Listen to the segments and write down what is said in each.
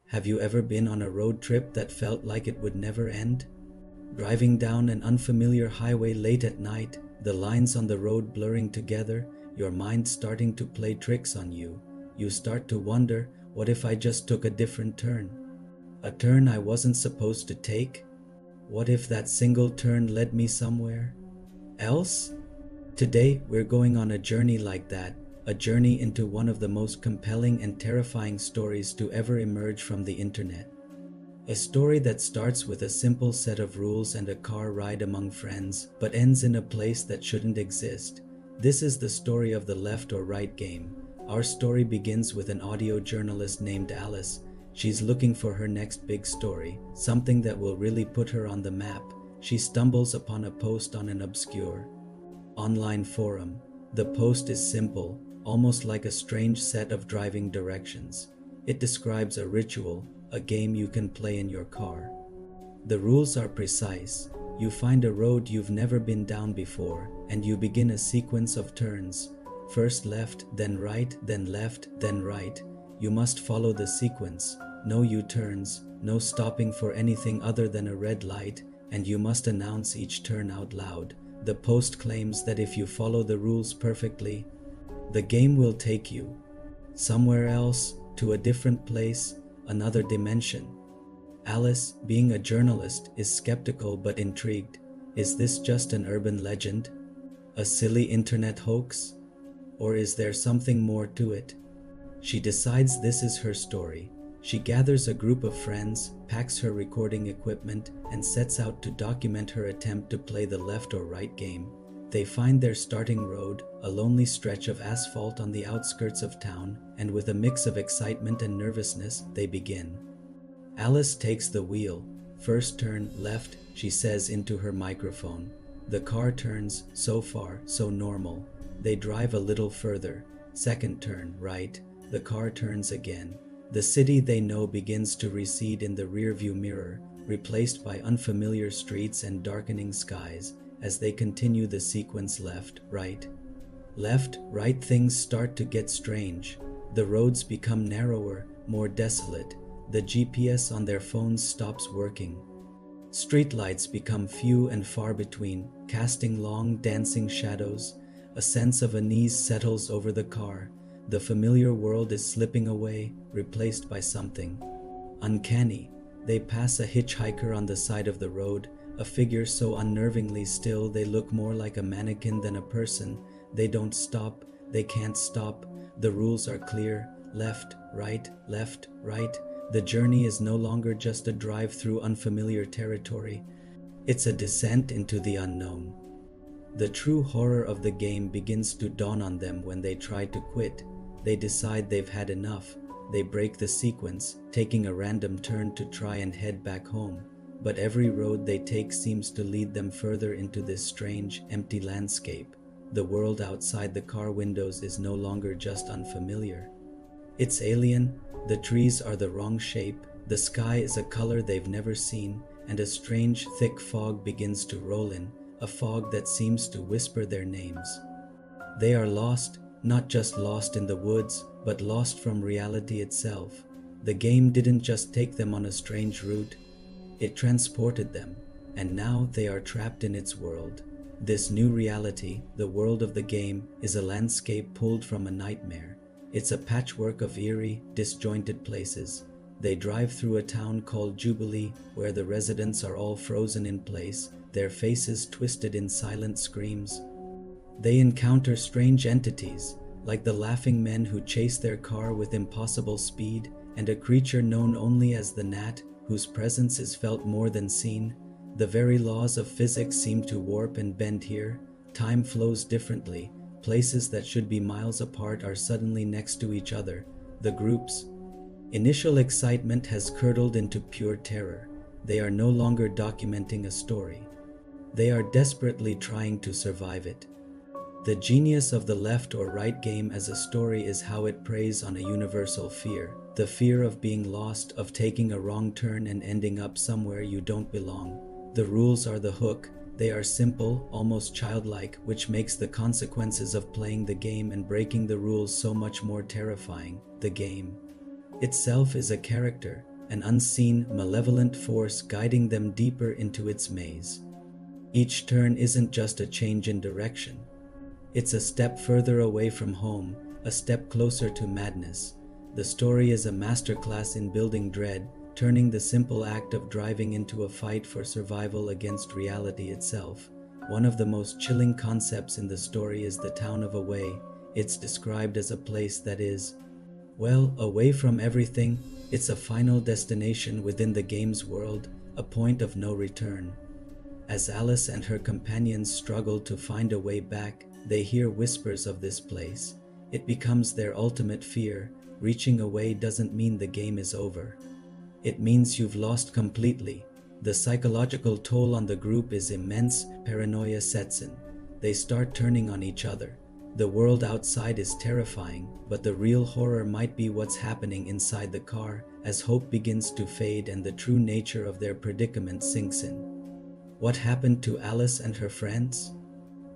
Have you ever been on a road trip that felt like it would never end? Driving down an unfamiliar highway late at night, the lines on the road blurring together, your mind starting to play tricks on you. You start to wonder, what if I just took a different turn? A turn I wasn't supposed to take? What if that single turn led me somewhere else? Today, we're going on a journey like that, a journey into one of the most compelling and terrifying stories to ever emerge from the internet. A story that starts with a simple set of rules and a car ride among friends, but ends in a place that shouldn't exist. This is the story of the left or right game. Our story begins with an audio journalist named Alice. She's looking for her next big story, something that will really put her on the map. She stumbles upon a post on an obscure online forum. The post is simple, almost like a strange set of driving directions. It describes a ritual, a game you can play in your car. The rules are precise. You find a road you've never been down before, and you begin a sequence of turns. First left, then right, then left, then right. You must follow the sequence. No U-turns, no stopping for anything other than a red light, and you must announce each turn out loud. The post claims that if you follow the rules perfectly, the game will take you somewhere else, to a different place, another dimension. Alice, being a journalist, is skeptical but intrigued. Is this just an urban legend? A silly internet hoax? Or is there something more to it? She decides this is her story. She gathers a group of friends, packs her recording equipment, and sets out to document her attempt to play the left or right game. They find their starting road, a lonely stretch of asphalt on the outskirts of town, and with a mix of excitement and nervousness, they begin. Alice takes the wheel. First turn, left, she says into her microphone. The car turns, so far, so normal. They drive a little further. Second turn, right. The car turns again. The city they know begins to recede in the rearview mirror, replaced by unfamiliar streets and darkening skies. As they continue the sequence left, right, things start to get strange. The roads become narrower, more desolate. The GPS on their phones stops working. Streetlights become few and far between, casting long, dancing shadows. A sense of unease settles over the car. The familiar world is slipping away, replaced by something uncanny. They pass a hitchhiker on the side of the road, a figure so unnervingly still they look more like a mannequin than a person. They don't stop, they can't stop. The rules are clear, left, right, left, right. The journey is no longer just a drive through unfamiliar territory. It's a descent into the unknown. The true horror of the game begins to dawn on them when they try to quit. They decide they've had enough. They break the sequence, taking a random turn to try and head back home. But every road they take seems to lead them further into this strange, empty landscape. The world outside the car windows is no longer just unfamiliar. It's alien. The trees are the wrong shape, the sky is a color they've never seen, and a strange, thick fog begins to roll in, a fog that seems to whisper their names. They are lost, not just lost in the woods, but lost from reality itself. The game didn't just take them on a strange route, it transported them, and now they are trapped in its world. This new reality, the world of the game, is a landscape pulled from a nightmare. It's a patchwork of eerie, disjointed places. They drive through a town called Jubilee, where the residents are all frozen in place, their faces twisted in silent screams. They encounter strange entities, like the laughing men who chase their car with impossible speed, and a creature known only as the Gnat, whose presence is felt more than seen. The very laws of physics seem to warp and bend here. Time flows differently. Places that should be miles apart are suddenly next to each other. The group's initial excitement has curdled into pure terror. They are no longer documenting a story. They are desperately trying to survive it. The genius of the left or right game as a story is how it preys on a universal fear. The fear of being lost, of taking a wrong turn and ending up somewhere you don't belong. The rules are the hook. They are simple, almost childlike, which makes the consequences of playing the game and breaking the rules so much more terrifying. The game itself is a character. an unseen, malevolent force guiding them deeper into its maze. Each turn isn't just a change in direction. It's a step further away from home, a step closer to madness. The story is a masterclass in building dread, turning the simple act of driving into a fight for survival against reality itself. One of the most chilling concepts in the story is the town of Away. It's described as a place that is, well, away from everything. It's a final destination within the game's world, a point of no return. As Alice and her companions struggle to find a way back, they hear whispers of this place. It becomes their ultimate fear. Reaching Away doesn't mean the game is over. It means you've lost completely. The psychological toll on the group is immense. Paranoia sets in. They start turning on each other. The world outside is terrifying, but the real horror might be what's happening inside the car as hope begins to fade and the true nature of their predicament sinks in. What happened to Alice and her friends?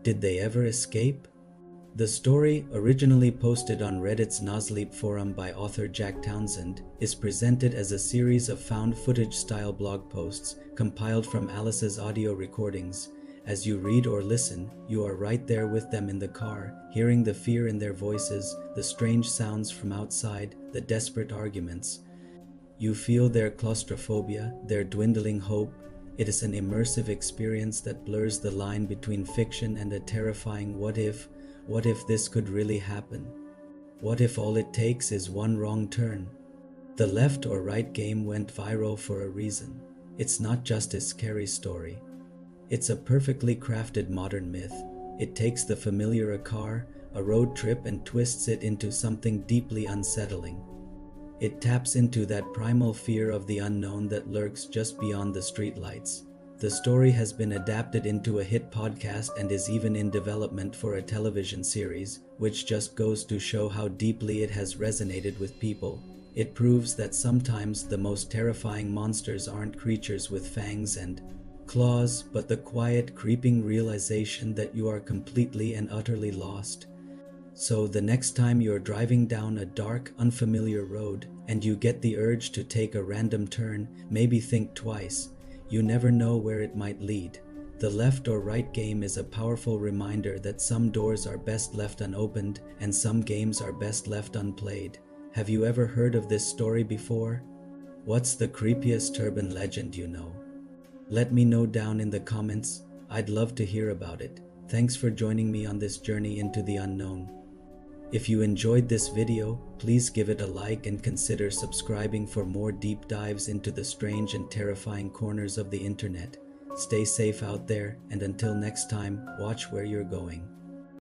Did they ever escape? The story, originally posted on Reddit's NoSleep forum by author Jack Townsend, is presented as a series of found footage-style blog posts compiled from Alice's audio recordings. As you read or listen, you are right there with them in the car, hearing the fear in their voices, the strange sounds from outside, the desperate arguments. You feel their claustrophobia, their dwindling hope. It is an immersive experience that blurs the line between fiction and a terrifying what if this could really happen? What if all it takes is one wrong turn? The Left or Right game went viral for a reason. It's not just a scary story. It's a perfectly crafted modern myth. It takes the familiar car, a road trip, and twists it into something deeply unsettling. It taps into that primal fear of the unknown that lurks just beyond the streetlights. The story has been adapted into a hit podcast and is even in development for a television series, which just goes to show how deeply it has resonated with people. It proves that sometimes the most terrifying monsters aren't creatures with fangs and claws, but the quiet, creeping realization that you are completely and utterly lost. So the next time you're driving down a dark, unfamiliar road and you get the urge to take a random turn, maybe think twice. You never know where it might lead. The Left or Right game is a powerful reminder that some doors are best left unopened and some games are best left unplayed. Have you ever heard of this story before? What's the creepiest urban legend you know? Let me know down in the comments. I'd love to hear about it. Thanks for joining me on this journey into the unknown. If you enjoyed this video, please give it a like and consider subscribing for more deep dives into the strange and terrifying corners of the internet. Stay safe out there, and until next time, watch where you're going.